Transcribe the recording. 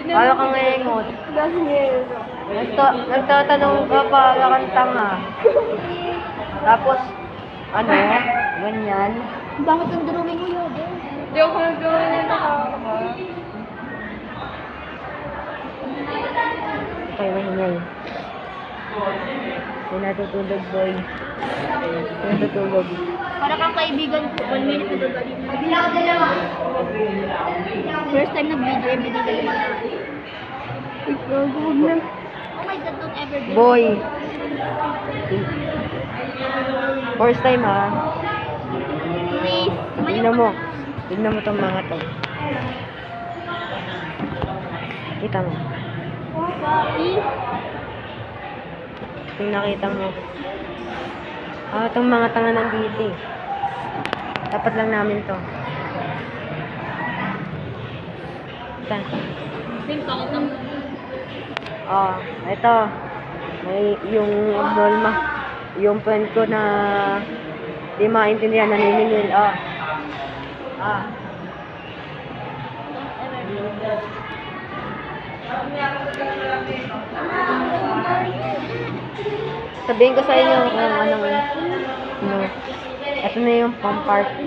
Para kang ngayon. Nagtatanong ka para kang tanga. Tapos, ano, ganyan. Bakit ang drawing mo yun? Hindi ako nag-drawing na nakakaba. Okay, mahingay. May natutulog, boy. May natutulog. Para kang kaibigan ko, 1 minute na gagaling. First time nag-video, everyday dalawa. Oh my God, don't ever do Boy. First time, ha? Please. Tignan mo. Tignan mo tong mga to. Kita mo. Yung nakita mo. Itong mga tanga nandito eh. Dapat lang namin to. Ito. Ito. May yung Bulma. Yung friend ko na di maintindihan, naniningil. Sabihin ko sa inyo kung anong ito na yung pang part 2.